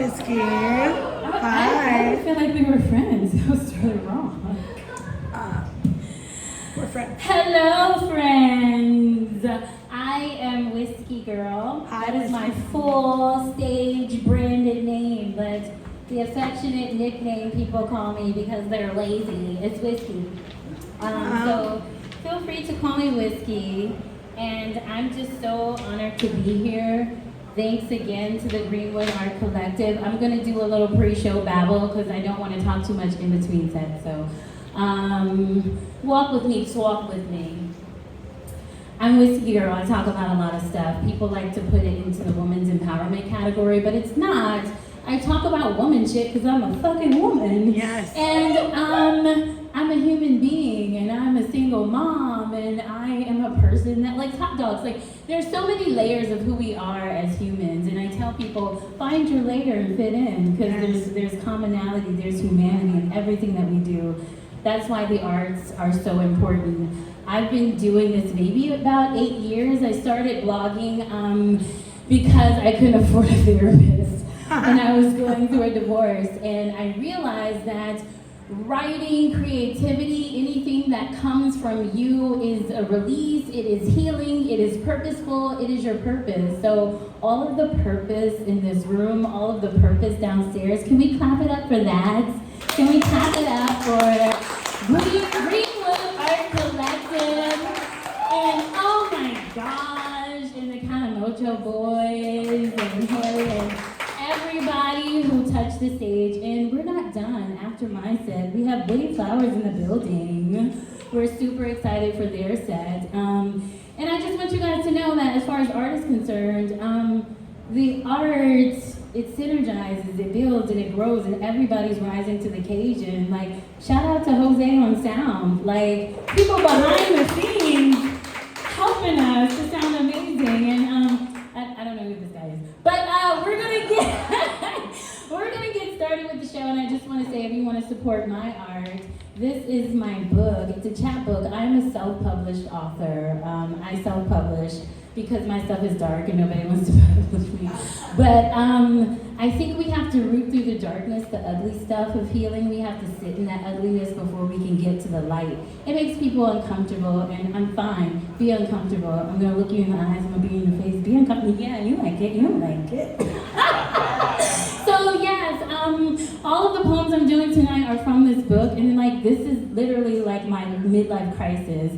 Whiskey. I feel like we were friends. That was really wrong. We're friends. Hello, friends. I am Whiskey Girl. Hi, That is my Whiskey. full stage branded name, but the affectionate nickname people call me because they're lazy. It's Whiskey. So feel free to call me Whiskey. And I'm just so honored to be here. Thanks again to the Greenwood Art Collective. I'm gonna do a little pre-show babble because I don't want to talk too much in between sets. So walk with me, talk with me. I'm Whiskey Girl. I talk about a lot of stuff. People like to put it into the women's empowerment category, but it's not. I talk about woman shit because I'm a fucking woman. Yes. And I'm a human being, and I'm a single mom, and I am a person that likes hot dogs. Like, there's so many layers of who we are as humans, and I tell people, find your layer and fit in, because there's commonality, there's humanity in everything that we do. That's why the arts are so important. I've been doing this maybe about 8 years. I started blogging because I couldn't afford a therapist, and I was going through a divorce, and I realized that writing, creativity, anything that comes from you is a release, it is healing, it is purposeful, it is your purpose. So all of the purpose in this room, all of the purpose downstairs, can we clap it up for that? Can we clap it up for Greenwood Art Collective? And oh my gosh, and the Kanamocho boys and Harry and everybody who touched the stage. And we're not done after my set. We have Woody Flowers in the building. We're super excited for their set. And I just want you guys to know that as far as art is concerned, the art, it synergizes, it builds, and it grows, and everybody's rising to the occasion. Like, shout out to Jose on sound. Like, people behind the scenes helping us to sound amazing. And I don't know who this guy is, but we're gonna get started with the show. And I just want to say, if you want to support my art, this is my book. It's a chapbook. I'm a self-published author. I self-publish because my stuff is dark and nobody wants to publish me. But I think we have to root through the darkness, the ugly stuff of healing. We have to sit in that ugliness before we can get to the light. It makes people uncomfortable, and I'm fine. Be uncomfortable. I'm gonna look you in the eyes, I'm gonna be in your face. Be uncomfortable. Yeah, you like it, you don't like it. So yes, all of the poems I'm doing tonight are from this book, and like this is literally like my midlife crisis.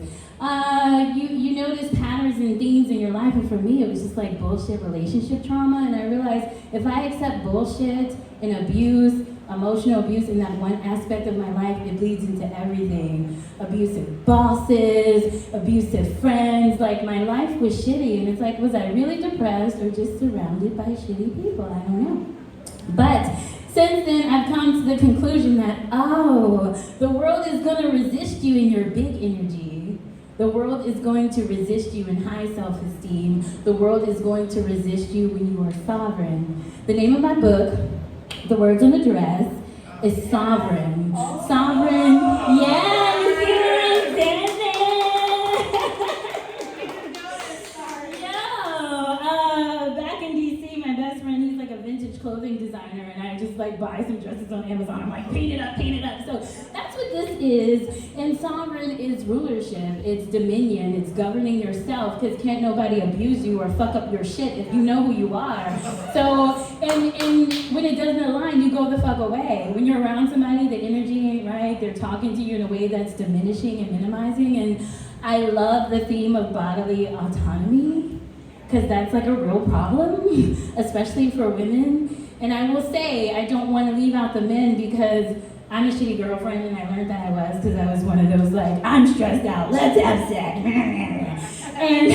You notice patterns and themes in your life, and for me it was just like bullshit relationship trauma, and I realized if I accept bullshit and abuse, emotional abuse in that one aspect of my life, it bleeds into everything. Abusive bosses, abusive friends, like my life was shitty, and it's like, was I really depressed or just surrounded by shitty people? I don't know. But since then, I've come to the conclusion that, the world is going to resist you in your big energy. The world is going to resist you in high self-esteem. The world is going to resist you when you are sovereign. The name of my book, the words on the dress, is Sovereign. Sovereign, yes, yes, back in DC, my best friend, he's like a vintage clothing designer, and I just like buy some dresses on Amazon. I'm like, paint it up, paint it up. So that's what this is. And sovereign is rulership, it's dominion, it's governing yourself, because can't nobody abuse you or fuck up your shit if you know who you are. So, and when it doesn't align, you go the fuck away. When you're around somebody, the energy ain't right, they're talking to you in a way that's diminishing and minimizing. And I love the theme of bodily autonomy, because that's like a real problem, especially for women. And I will say, I don't want to leave out the men, because I'm a shitty girlfriend, and I learned that I was, because I was one of those like, I'm stressed out, let's have sex. And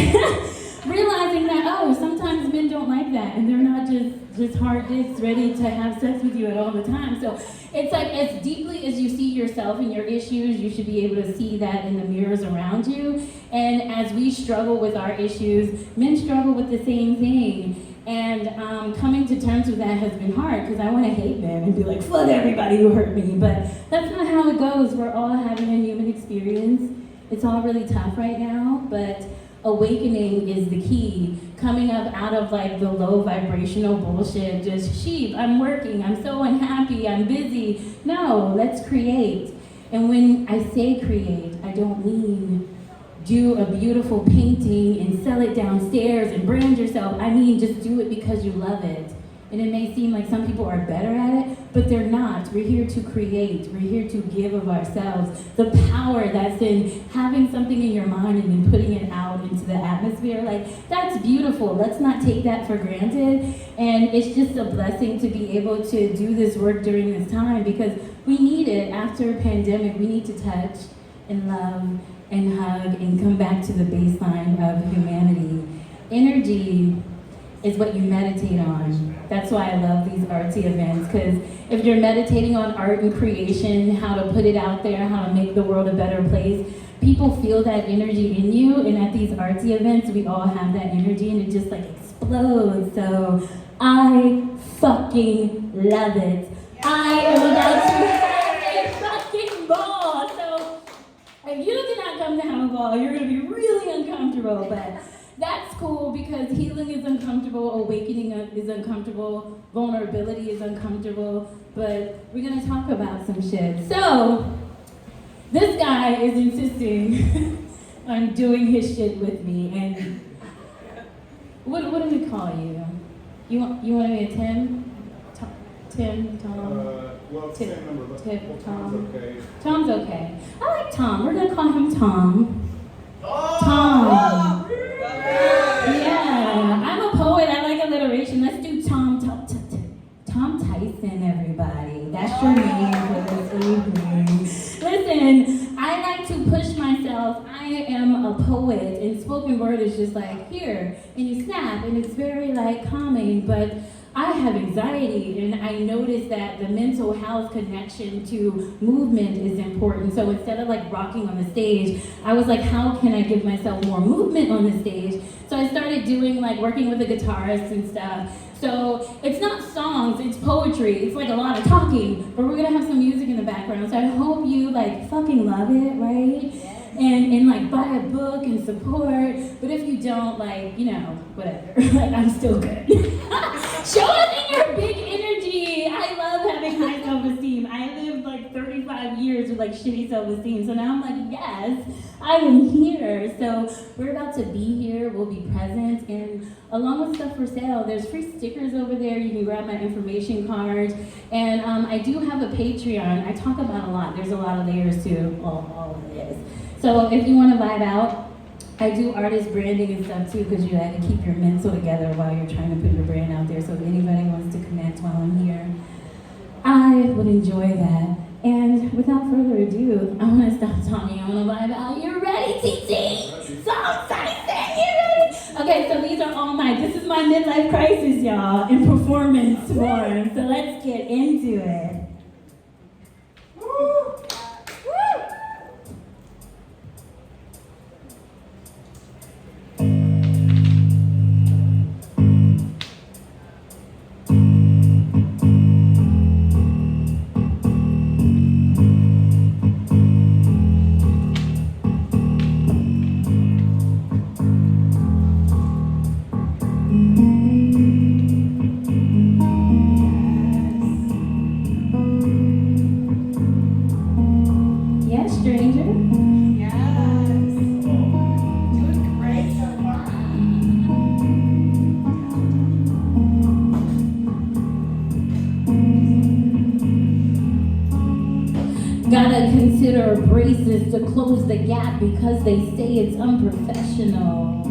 realizing that, sometimes men don't like that, and they're not just hard dicks ready to have sex with you at all the time. So it's like, as deeply as you see yourself and your issues, you should be able to see that in the mirrors around you. And as we struggle with our issues, men struggle with the same thing. And coming to terms with that has been hard, because I want to hate men and be like, fuck everybody who hurt me. But that's not how it goes. We're all having a human experience. It's all really tough right now, but awakening is the key. Coming up out of like the low vibrational bullshit, just sheep, I'm working, I'm so unhappy, I'm busy. No, let's create. And when I say create, I don't mean do a beautiful painting and sell it downstairs and brand yourself. I mean just do it because you love it. And it may seem like some people are better at it, but they're not. We're here to create. We're here to give of ourselves. The power that's in having something in your mind and then putting it out into the atmosphere, like, that's beautiful. Let's not take that for granted. And it's just a blessing to be able to do this work during this time, because we need it. After a pandemic, we need to touch and love and hug and come back to the baseline of humanity. Energy is what you meditate on. That's why I love these artsy events, because if you're meditating on art and creation, how to put it out there, how to make the world a better place, people feel that energy in you, and at these artsy events, we all have that energy, and it just like explodes. So I fucking love it. I am about to have a fucking ball. So if you did not come to have a ball, you're gonna be really uncomfortable, but that's cool, because healing is uncomfortable, awakening is uncomfortable, vulnerability is uncomfortable, but we're gonna talk about some shit. So, this guy is insisting on doing his shit with me, and what do we call you? You want to be a Tim? Tim, Tom? Well, Tim, same number, but Tim, Tom. Tom's okay. Tom's okay. I like Tom. We're gonna call him Tom. Oh! Tom. Yeah, I'm a poet. I like alliteration. Let's do Tom Tyson, everybody. That's your name for this evening. Listen, I like to push myself. I am a poet, and spoken word is just like here, and you snap, and it's very like calming, but I have anxiety, and I noticed that the mental health connection to movement is important. So instead of like rocking on the stage, I was like, how can I give myself more movement on the stage? So I started doing like working with a guitarist and stuff. So it's not songs, it's poetry. It's like a lot of talking, but we're gonna have some music in the background. So I hope you like fucking love it, right? Yes. And like buy a book and support. But if you don't, like, you know, whatever. Like, I'm still good. Show up in your big energy. I love having high self-esteem. I lived like 35 years with like shitty self-esteem. So now I'm like, yes, I am here. So we're about to be here. We'll be present. And along with stuff for sale, there's free stickers over there. You can grab my information card. And I do have a Patreon. I talk about a lot. There's a lot of layers to all of this. So if you want to vibe out, I do artist branding and stuff too, because you have to keep your mental together while you're trying to put your brand out there. So if anybody wants to connect while I'm here, I would enjoy that. And without further ado, I want to stop talking. I want to vibe out. You ready, TT? So excited! You ready? Okay, so these are all this is my midlife crisis, y'all, in performance form. So let's get into it. Gotta consider braces to close the gap because they say it's unprofessional.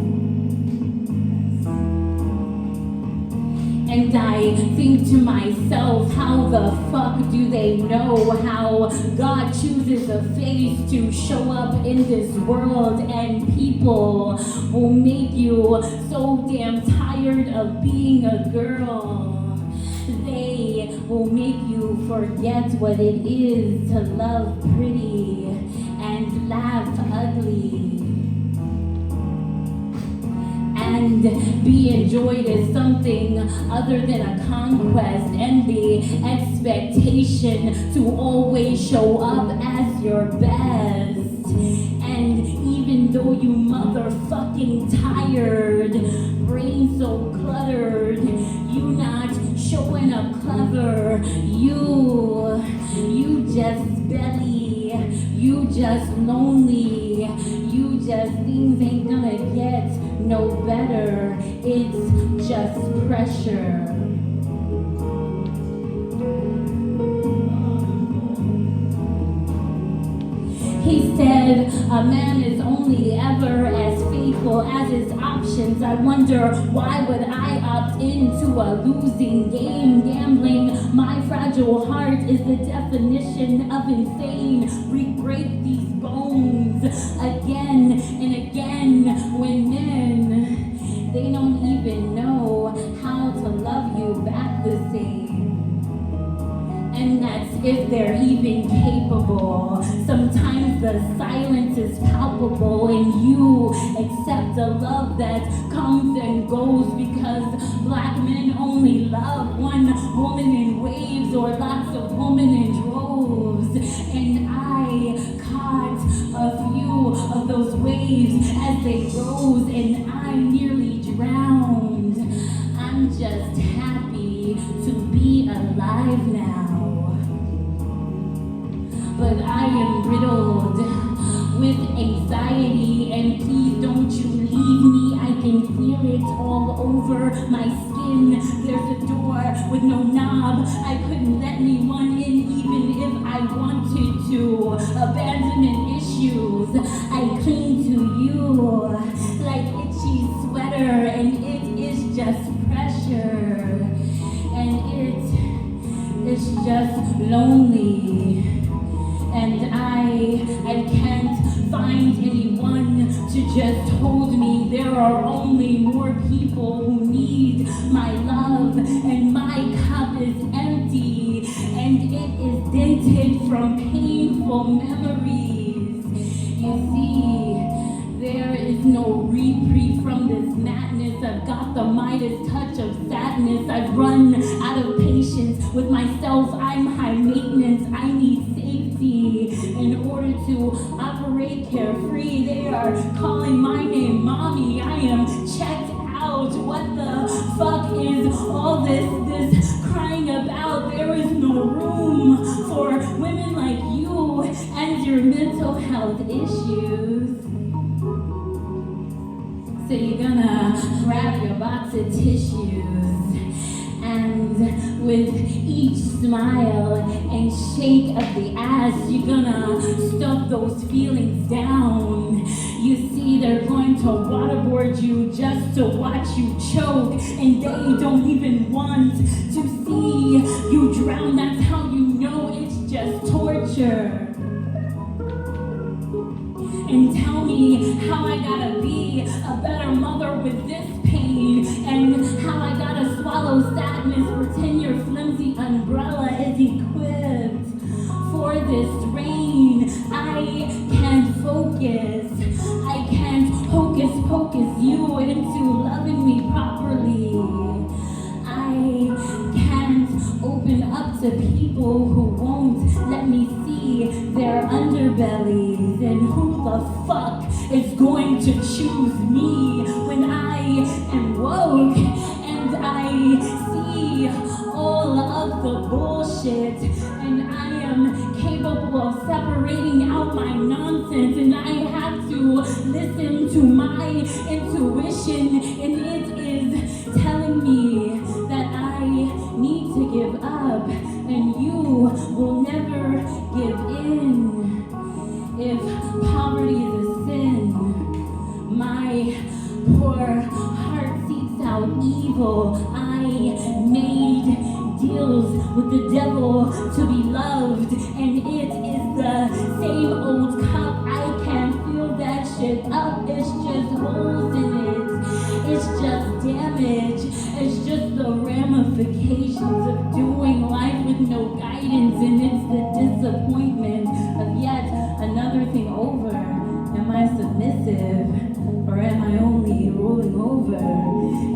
And I think to myself, how the fuck do they know how God chooses a face to show up in this world, and people will make you so damn tired of being a girl. They will make you forget what it is to love pretty and laugh ugly and be enjoyed as something other than a conquest, and the expectation to always show up as your best. And even though you motherfucking tired, brain so cluttered, you not showing up clever, you just belly, you just lonely, you just things ain't gonna get no better, it's just pressure. He said, a man is only ever as faithful as his options. I wonder, why would I opt into a losing game? Gambling my fragile heart is the definition of insane. Re-break these bones again and again when men, they don't even know how to love you back the same. And that's if they're even capable. Sometimes the silence is palpable and you accept a love that comes and goes because black men only love one woman in waves or lots of women in droves. And I caught a few of those waves as they rose and I nearly drowned. I'm just happy to be alive now. But I am riddled with anxiety, and please don't you leave me. I can feel it all over my skin. There's a door with no knob. I couldn't let anyone in even if I wanted to. Abandonment issues, I cling to you like itchy sweater, and it is just pressure, and it's just lonely. And I can't find anyone to just hold me. There are only more people who need my love, and my cup is empty, and it is dented from painful memories. You see, there is no reprieve from this madness. I've got the Midas touch of sadness. I've run out of patience with myself. I'm high maintenance. I need safety in order to operate carefree. They are calling my name mommy. I am checked out. What the fuck is all this crying about? There is no room for women like you and your mental health issues. So you're gonna grab your box of tissues and with each smile and shake of the ass, you're gonna stuff those feelings down. You see, they're going to waterboard you just to watch you choke, and they don't even want to see you drown. That's how you know it's just torture. And tell me how I gotta be a better mother with this pain, and how I gotta swallow sadness, pretend your flimsy umbrella is equipped for this rain. I can't focus. I can't hocus pocus you into loving me properly. I can't open up to people who won't let me see their underbellies, and who the fuck is going to choose me when I am woke and I see all of the bullshit, and I am capable of separating out my nonsense, and I have to listen to my intuition, and it is telling me that I need to give up, and you will never give in. If poverty is a sin, my poor heart seeks out evil. I made deals with the devil to be loved, and it is the same old cup. I can't fill that shit up. It's just holes in it. It's just damage. It's just the ramifications of doing life with no guidance, and it's the disappointment of yet another thing over. Am I submissive, or am I only rolling over?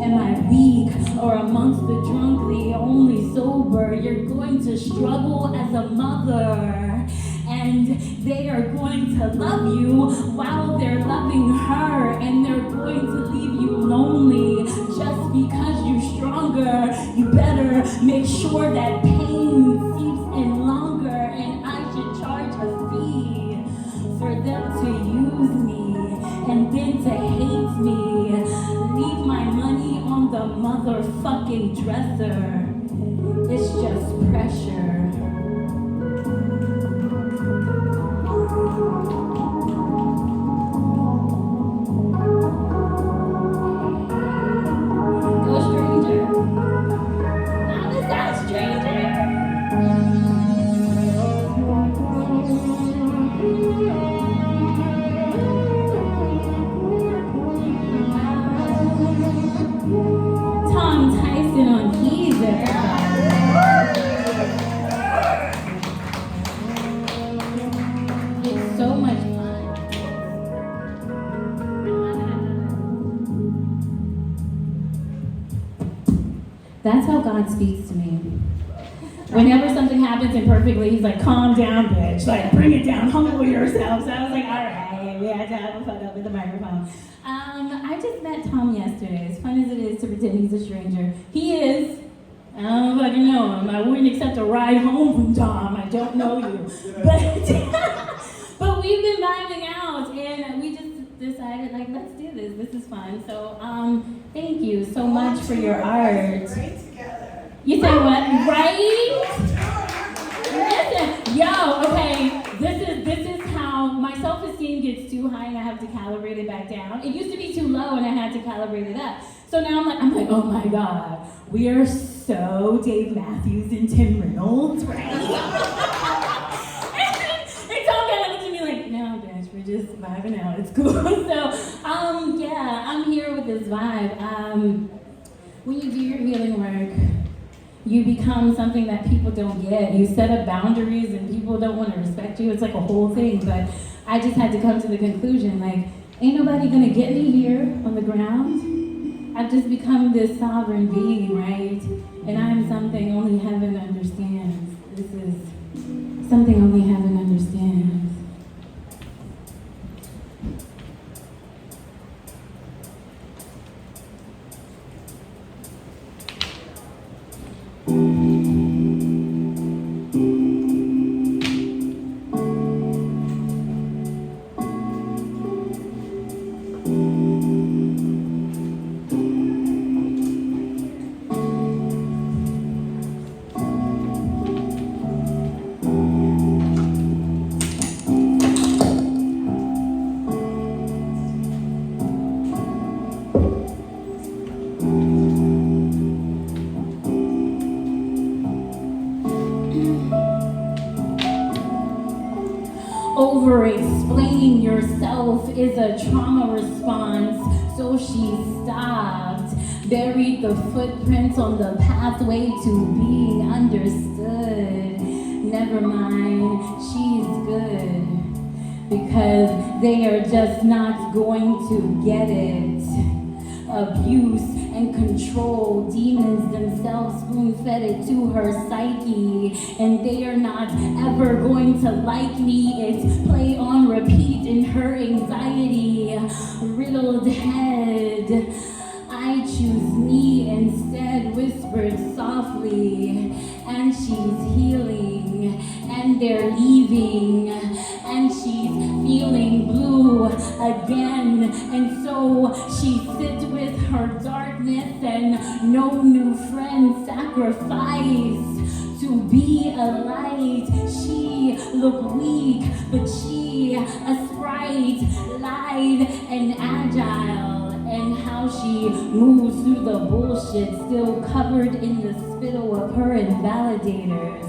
Am I weak, or amongst the drunk, the only sober? You're going to struggle as a mother, and and they are going to love you while they're loving her, and they're going to leave you lonely just because you're stronger. You better make sure that pain seeps in longer, and I should charge a fee for them to use me and then to hate me. Leave my money on the motherfucking dresser. It's just pressure. Go stranger. Now this guy's stranger. Tom Tyson on keys, everybody. It's so much fun. That's how God speaks to me. Whenever something happens imperfectly, he's like, calm down, bitch. Like, bring it down, humble yourself. So I was like, all right, we had to have a fuck up with the microphone. I just met Tom yesterday. As fun as it is to pretend he's a stranger, he is. I don't fucking know him. I wouldn't accept a ride home from Tom. I don't know you. But we've been vibing out, and we just decided, like, let's do this. This is fun. So, thank you so much for your art. Great together. You said what? Right? Listen, yo, okay, this is how my self-esteem gets too high and I have to calibrate it back down. It used to be too low and I had to calibrate it up. So now I'm like, oh my God, we are so Dave Matthews and Tim Reynolds, right? And Tom kind of looked at me like, no, bitch, we're just vibing out. It's cool. So, yeah, I'm here with this vibe. When you do your healing work, you become something that people don't get. You set up boundaries and people don't want to respect you. It's like a whole thing. But I just had to come to the conclusion, like, ain't nobody gonna get me here on the ground. I've just become this sovereign being, right? And I'm something only heaven understands. This is something only heaven understands. Over-explaining yourself is a trauma response, so she stopped, buried the footprints on the pathway to being understood. Never mind, she's good, because they are just not going to get it. Abuse and control, demons themselves spoon-fed it to her psyche, and they are not ever going to like me. It's play on repeat in her anxiety, riddled head. I choose me instead, whispered softly, and she's healing, and they're leaving, and she's feeling blue again, and so she sits with her darkness, and no new friend sacrifice to be a light. She looked weak, but she a sprite, light and agile. And how she moves through the bullshit, still covered in the spittle of her invalidators.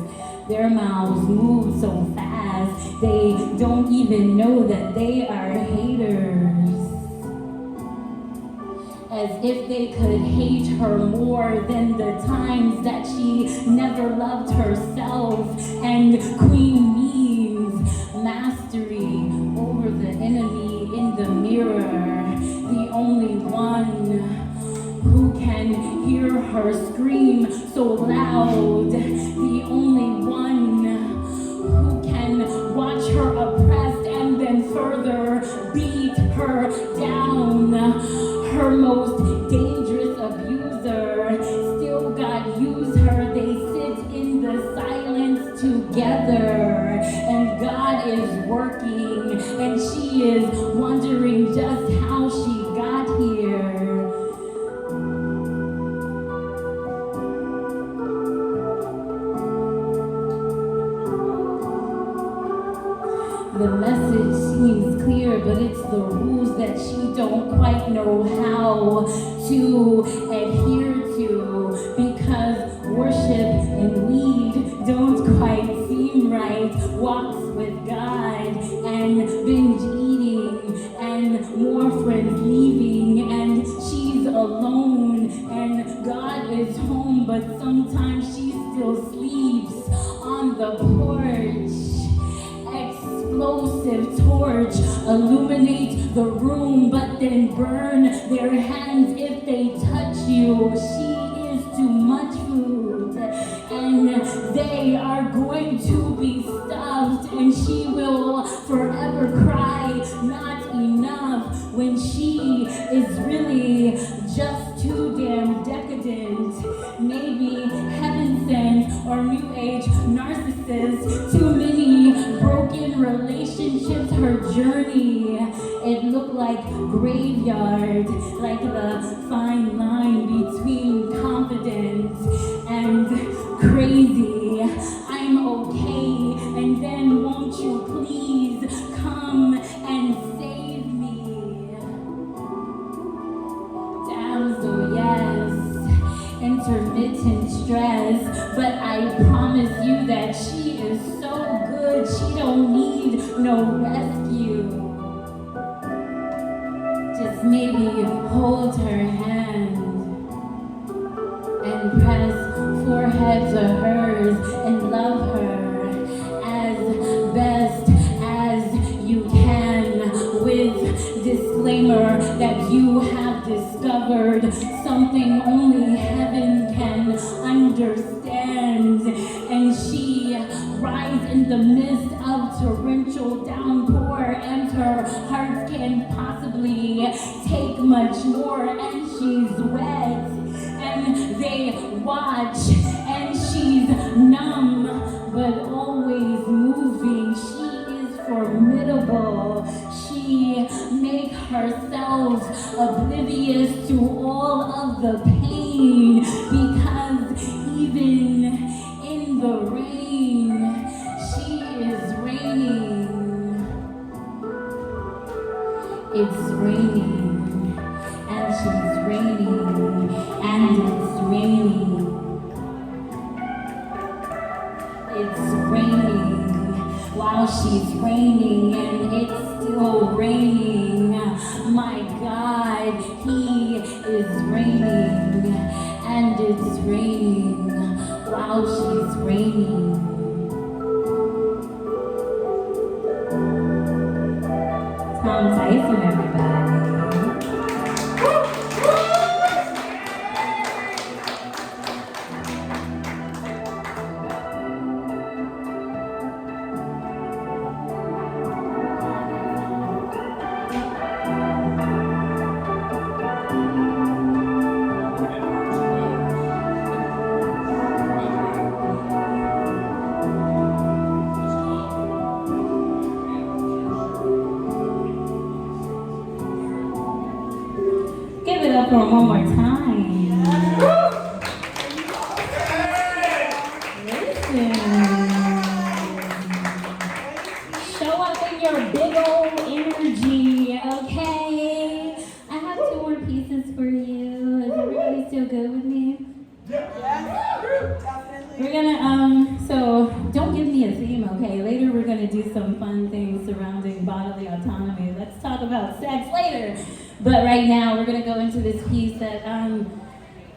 Their mouths move so fast, they don't even know that they are haters. As if they could hate her more than the times that she never loved herself. And Queen means mastery over the enemy in the mirror. The only one who can hear her scream so loud. The only one who can watch her further beat her down. Her most dangerous abuser still God use her. They sit in the silence together, and God is working, and she is wondering just how she got here. The message seems clear, but it's the rules that she don't quite know how to adhere to, because worship and weed don't quite seem right. Walks with God and binge eating and more friends leaving, and she's alone and God is home, but sometimes she still sleeps on the porch. Explosive torch illuminate the room, but then burn their hands if they touch you. She is too much food, and they are going to be stuffed, and she will forever cry not enough when she is really just too damn decadent. Maybe heaven sent or new age narcissist. Too many broken relationships, her journey. It looked like graveyard, like the fine line between confidence and crazy. I'm okay, and then won't you please come and save me? Damsel, yes, intermittent stress, but I promise you that she is so good, she don't need no rescue. Just maybe hold her hand and press forehead to hers and love her as best as you can, with disclaimer that you have discovered something only heaven can understand. And she rides in the midst of torrential downpour, and her heart can't possibly take much more, and she's wet, and they watch, and she's numb, but always moving. She is formidable. She makes herself oblivious to all of the pain, because even in the rain, she is raining. It's raining, and she's raining, and it's raining. It's raining while she's raining, and it's still raining. My God, he is raining, and it's raining while she's raining. Tom Tyson, everybody. Give it up for one more time. Listen. Show up in your big old energy, okay? I have 2 more pieces for you. Is everybody still good with me? We're gonna, so don't give me a theme, okay? Later we're gonna do some fun things surrounding bodily autonomy. Let's talk about sex later. But right now we're gonna go into this piece that,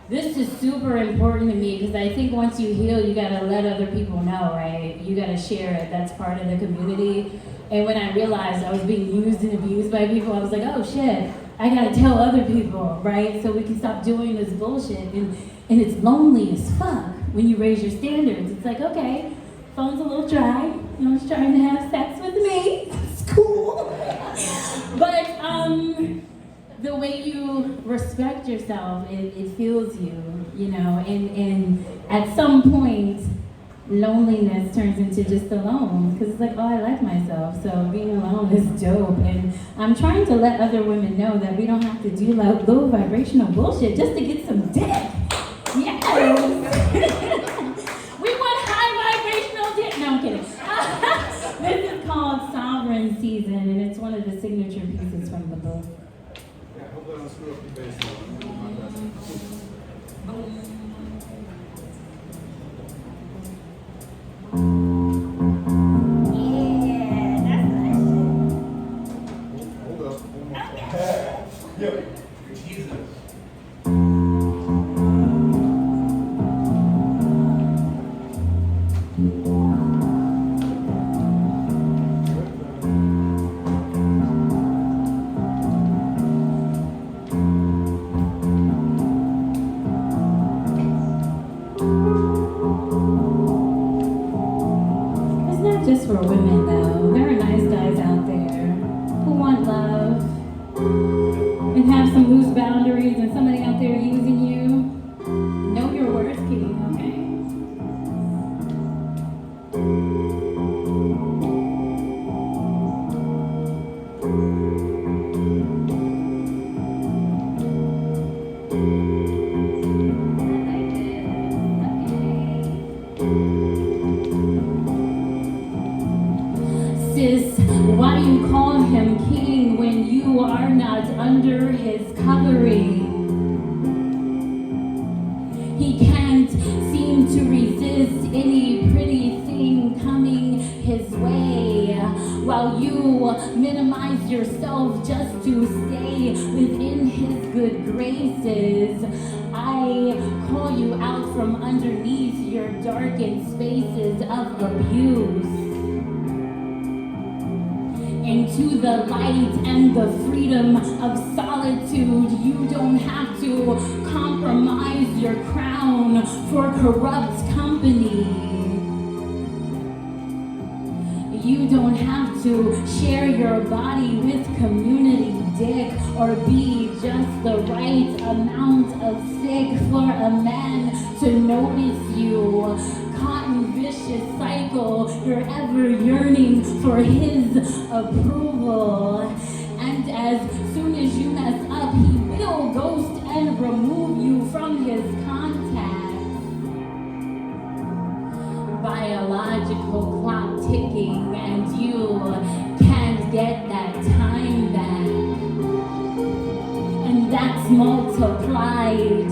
this is super important to me, because I think once you heal, you gotta let other people know, right? You gotta share it, that's part of the community. And when I realized I was being used and abused by people, I was like, oh shit, I gotta tell other people, right? So we can stop doing this bullshit. And it's lonely as fuck when you raise your standards. It's like, okay, phone's a little dry, no one's trying to have sex with me, It's cool. But the way you respect yourself, it fuels you, you know, and at some point, loneliness turns into just alone, because it's like, oh, I like myself, so being alone is dope. And I'm trying to let other women know that we don't have to do like low vibrational bullshit just to get some dick. Yes! We want high vibrational dick. No, I'm kidding. This is called Sovereign Season, and it's one of the signature pieces from the book. Yeah, I hope I don't screw up the bass line. Yeah, that's nice. Hold up, one more time. Yep. Jesus. Just for women, though. There are nice guys out there who want love and have some loose boundaries, and somebody out there using you. Know your worth, King, okay? Why do you call him king when you are not under his covering? He can't seem to resist any pretty thing coming his way, while you minimize yourself just to stay within his good graces. I call you out from underneath your darkened spaces of abuse into the light and the freedom of solitude. You don't have to compromise your crown for corrupt company. You don't have to share your body with community dick or be just the right amount of sick for a man to notice you. Caught in vicious cycle, you're ever yearning for his approval. And as soon as you mess up, he will ghost and remove you from his contact. Biological clock ticking, and you can't get that time back. And that's multiplied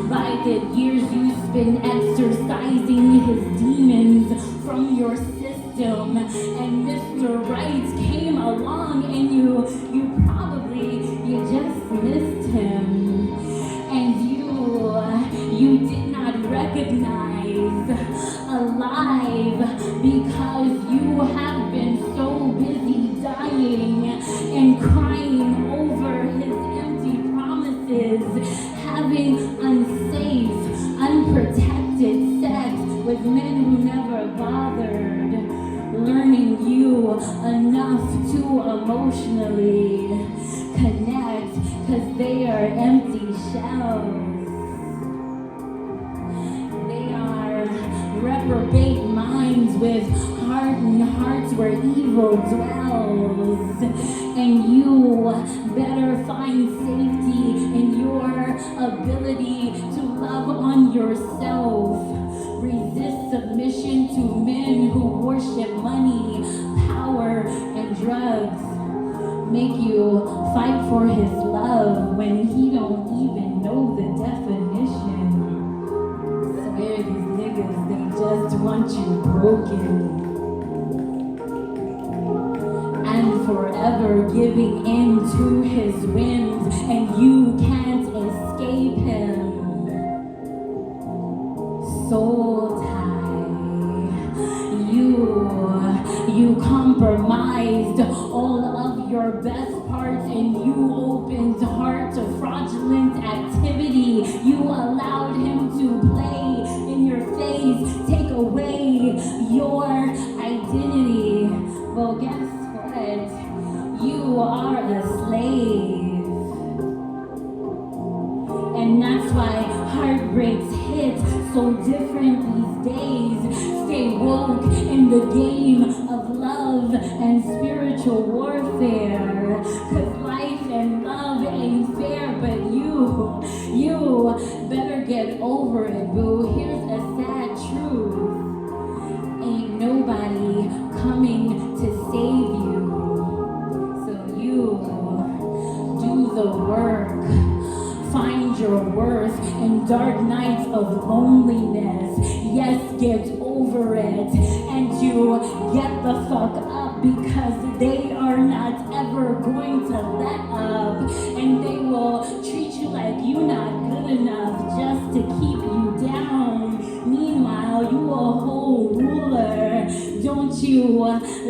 by the years you've been exercising his demons from your system. And Mr. Right came along, and you just missed him. And you did not recognize alive because you have been so busy dying and crying over his empty promises, having unsafe, unprotected sex with men who never bothered learning you enough to emotionally connect, because they are empty shells. They are reprobate minds with hardened hearts where evil dwells. And you better find safety in your ability to love on yourself. Resist submission to men who worship money, power, and drugs. Make you fight for his love when he don't even know the definition. Swear these niggas, they just want you broken. And forever giving in to his whims, and you can't escape him. Soul tie, you compromised all of your best parts, and you opened heart to fraudulent activity. You allowed him to play in your face, take away your identity. Well, guess what? That's why heartbreaks hit so different these days. Stay woke in the game of love and spiritual warfare. Cause life and love ain't fair, but you better get over it, boo. Here's a sad truth. Ain't nobody coming to save you. So you do the work. Find your worth in dark nights of loneliness. Yes, get over it. And you get the fuck up, because they are not ever going to let up. And they will treat you like you not good enough just to keep you down. Meanwhile, you a whole ruler. Don't you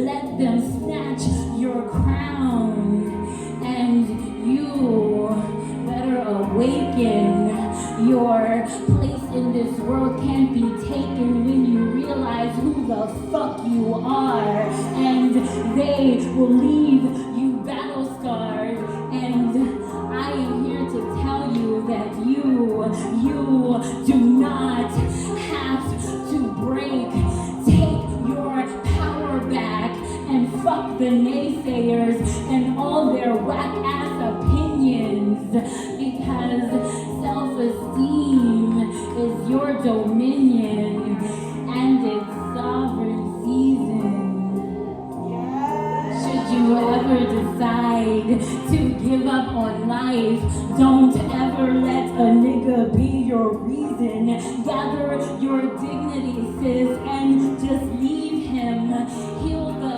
let them snatch your crown. And you better awaken. Your place in this world can't be taken when you realize who the fuck you are. And they will leave you battle scarred. And I am here to tell you that you do not have to break. Take your power back and fuck the naysayers and all their whack ass opinions, because self-esteem is your dominion and it's sovereign season. Should you ever decide to give up on life, don't ever let a nigga be your reason. Gather your dignity, sis, and just leave him. Heal the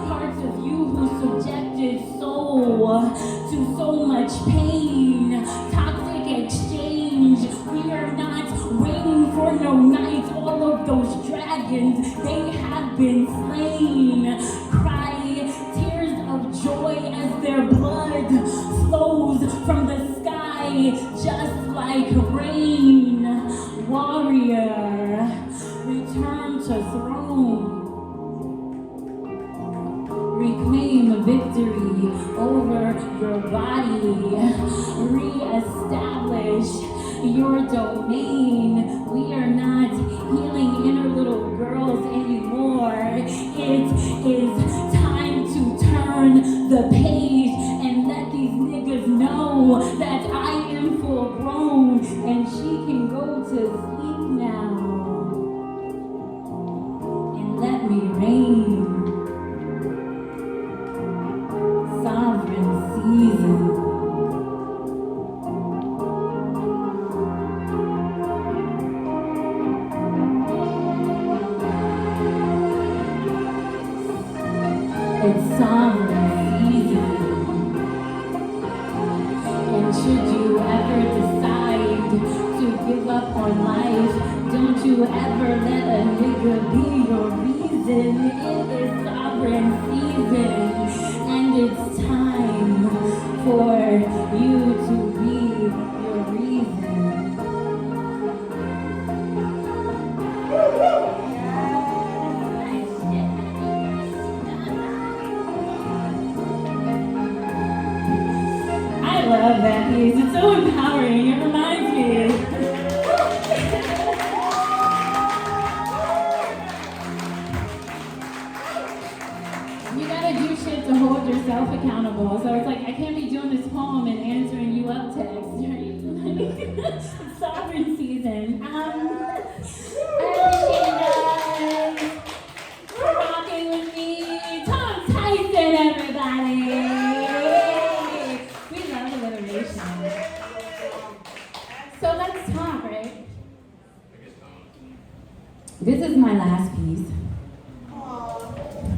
parts of you who subjected soul to so much pain. Toxic exchange. We are not waiting for no night. All of those dragons, they have been slain. Cry tears of joy as their blood flows from the sky, just like rain. Warrior, return to throne. Reclaim victory over your body. Re-establish your domain. We are not healing inner little girls anymore. It is time to turn the page and let these niggas know that I am full grown and she can go to sleep now. And let me reign. Sovereign season. It's sovereign season. And should you ever decide to give up on life, don't you ever let a nigga be your reason. It is sovereign season. And it's time for you to be your reason. I love that piece. It's so empowering. It reminds me. You gotta do shit to hold yourself accountable. So it's like, I can't be doing this poem and answering you up text, right? It's sovereign season. I appreciate you guys for rocking with me. Tom Tyson, everybody. We love alliteration. So let's talk, right? This is my last piece.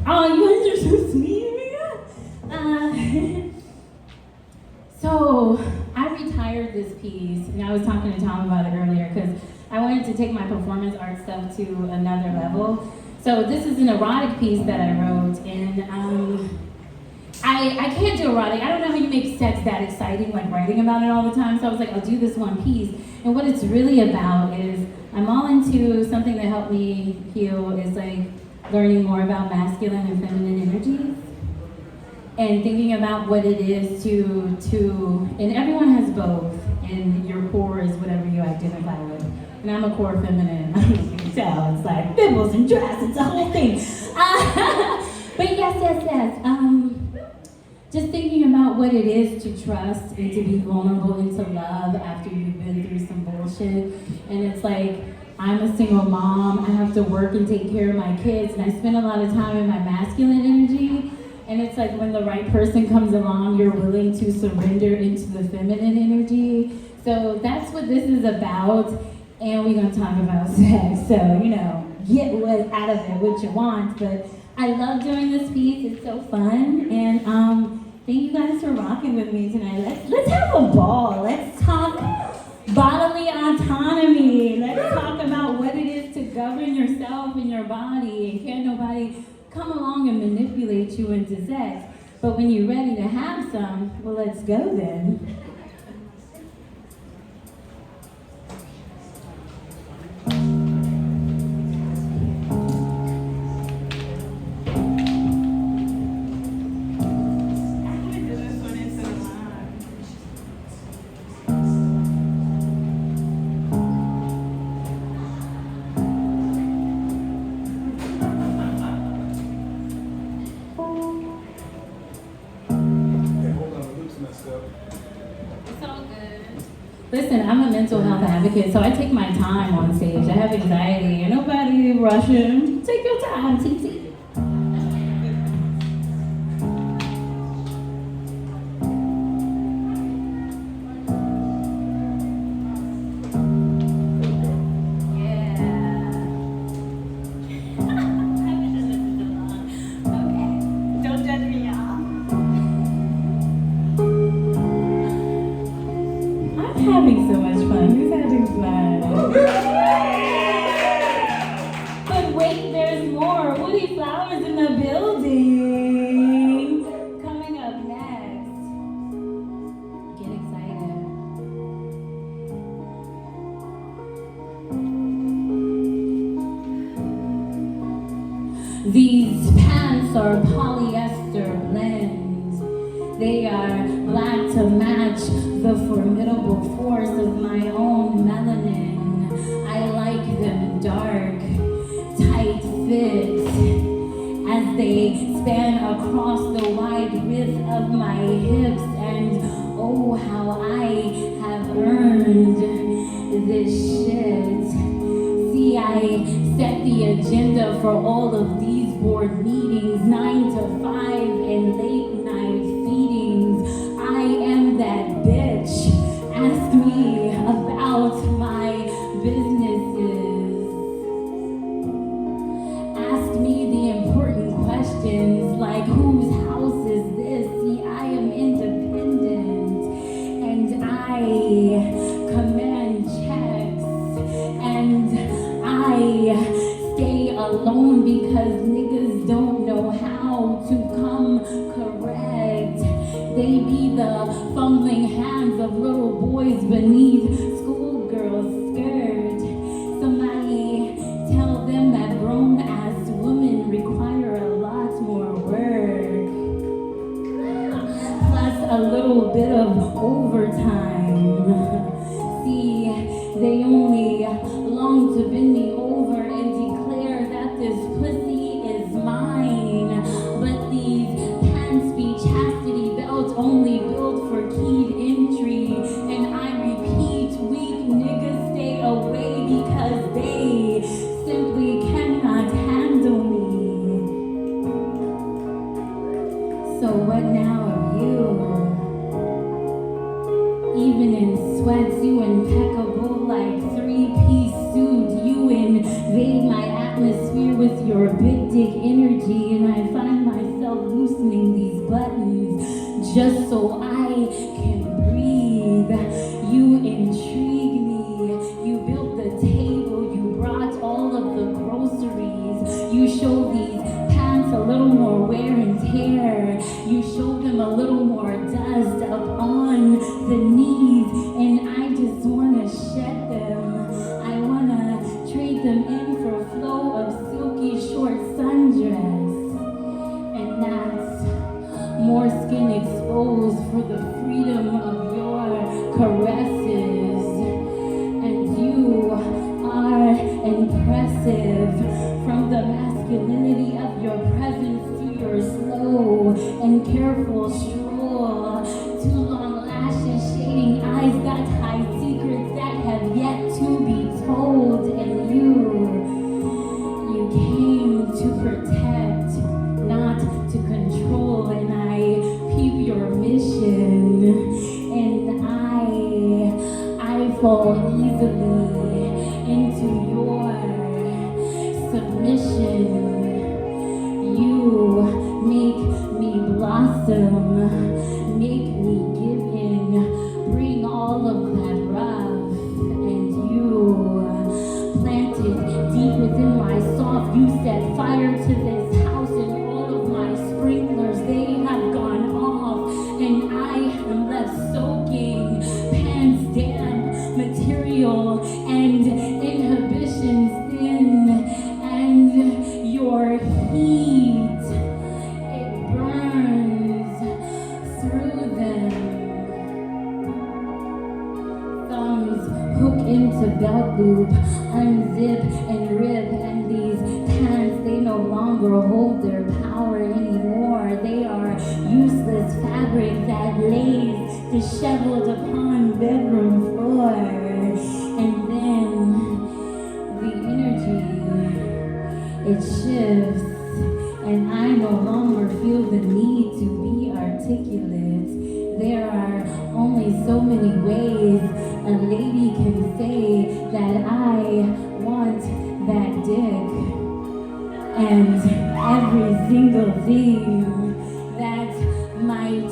Oh, you guys are so sweet. So I retired this piece, and I was talking to Tom about it earlier because I wanted to take my performance art stuff to another level. So this is an erotic piece that I wrote, and I can't do erotic. I don't know how you make sex that exciting, like writing about it all the time. So I was like, I'll do this one piece. And what it's really about is I'm all into something that helped me heal is like learning more about masculine and feminine energies. And thinking about what it is to, and everyone has both, and your core is whatever you And I'm a core feminine. You can tell. It's like bibbles and dress. It's a whole thing. But yes. Just thinking about what it is to trust and to be vulnerable and to love after you've been through some bullshit. And it's like, I'm a single mom. I have to work and take care of my kids. And I spend a lot of time in my masculine energy. And it's like when the right person comes along, you're willing to surrender into the feminine energy. So that's what this is about. And we're going to talk about sex. So, get what out of it, what you want. But I love doing this piece. It's so fun. And thank you guys for rocking with me tonight. Let's have a ball. Let's talk bodily autonomy. Let's talk about what it is to govern yourself and your body. And can't nobody come along and manipulate you into sex. But when you're ready to have some, well, let's go then. Listen, I'm a mental health advocate, so I take my time on stage. I have anxiety, and nobody rushing. Take your time, TT. Having so much fun. Who's having fun? But wait, there's more. Woody Flowers in the building. Coming up next. Get excited. These pants are polyester blends. They are black to match the formidable force of my own melanin. I like them dark, tight fits as they span across the wide width of my hips. And oh, how I have earned this shit. See, I set the agenda for all of these board meetings, 9 to 5 and late night feedings. I am that bitch. Ask me about my businesses. Ask me the important questions like whose house is this? See, I am independent and I command checks and I stay alone because niggas don't know how to come correct. They be the fumbling hands of little boys beneath schoolgirls' skirt. Somebody tell them that grown-ass women require a lot more work. Plus a little bit of overtime. See, they only long to bend me over and declare that this pussy is mine. But these pants be chastity belts only built for keyed entry. And I repeat, weak niggas stay away because they simply cannot handle me. So what now of you? Even in sweats, you impeccable like three-piece suit. You invade my atmosphere with your big dick energy, and I find myself loosening these buttons just so I can breathe. You intrigue me. You built the table. You brought all of the groceries. You show these pants a little more wear and tear. You show them a little more dust up on the knees, and I just want to shed them. I want to trade them in for a flow of silky short sundress. And that's more skin exposed for the fall easily into your submission. You make me blossom, make me give in, bring all of that rough, and you planted deep within my soft. You set fire to this house, and all of my sprinklers, they have gone off, and I am left soaking, pants damp, material and inhibitions thin, and your heat, it burns through them. Thumbs hook into belt loop, unzip and rip, and these pants, they no longer hold their power anymore. They are useless fabric that lays disheveled upon bedroom floor. And then the energy, it shifts, and I no longer feel the need to be articulate. There are only so many ways a lady can say that I want that dick, and every single thing that might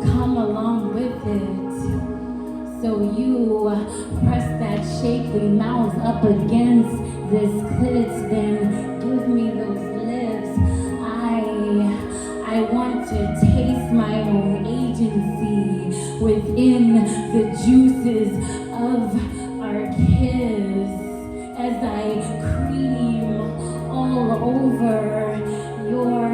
come along with it. So you press that shapely mouth up against this clit, then give me those lips. I want to taste my own agency within the juices of our kiss as I cream all over your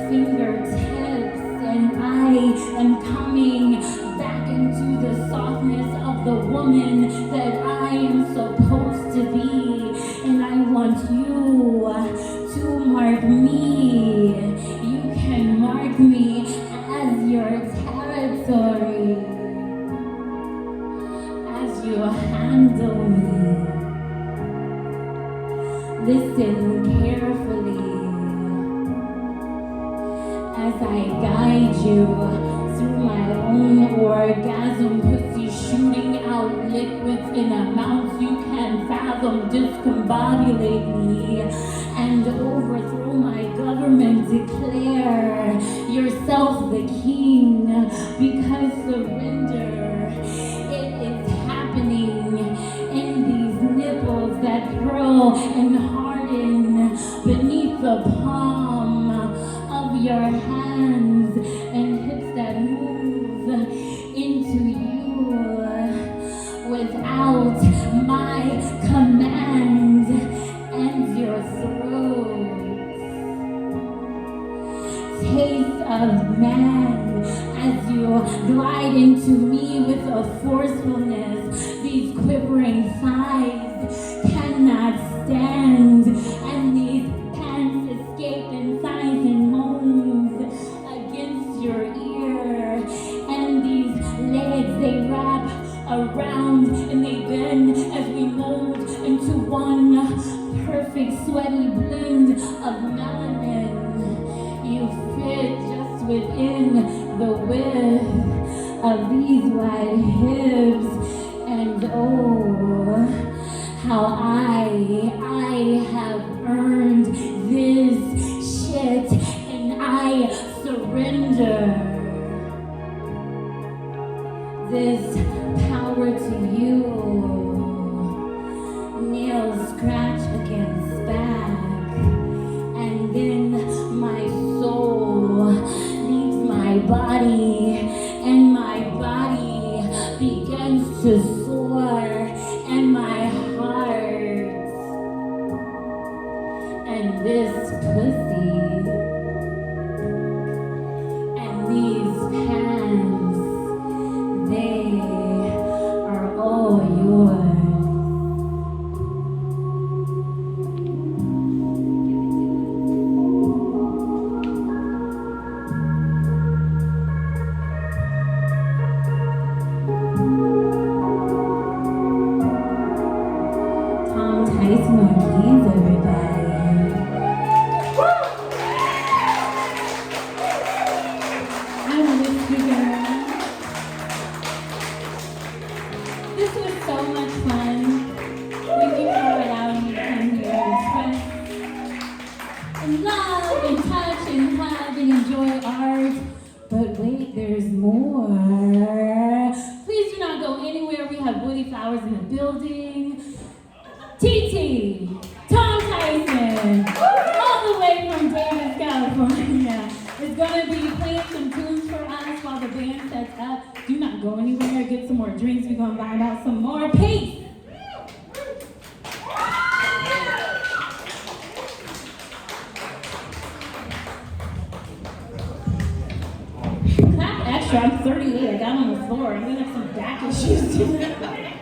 fingertips, and I am coming back into the softness of the woman that I am supposed to be, and I want you to mark me. You can mark me as your territory, as you handle me. Listen carefully as I guide you through my own orgasm, pussy shooting out liquids in amounts you can fathom, discombobulate me, and overthrow my government, declare yourself the king, because surrender, it is happening in these nipples that curl and harden beneath the palm of your hands, and hips that move into you without my command, and your throat. Taste of man as you glide into me with a forcefulness these quivering thighs cannot stand, and these pants escape in sighs and moans against your ear, and these legs, they wrap around and they bend as we mold into one perfect sweaty blend of melanin. You fit just within the width of these wide hips, and oh, how I have earned this shit, and I surrender this power to you. Nails scratch against back, and then my soul leaves my body, and my body begins to soar, and my heart, and this pussy, and these pants, they are all yours. so much fun. Thank you for allowing me to come here and express and love and touch and hug and enjoy art. But wait, there's more. Please do not go anywhere. We have Woody Flowers in the building. TT, Tom Tyson, all the way from Davis, California, is going to be playing some tunes for us while the band sets up. Do not go anywhere. Get some more drinks. We're going to find out some more. Peace. Clap extra. I'm 38. I got on the floor. I'm going to have some back issues tonight.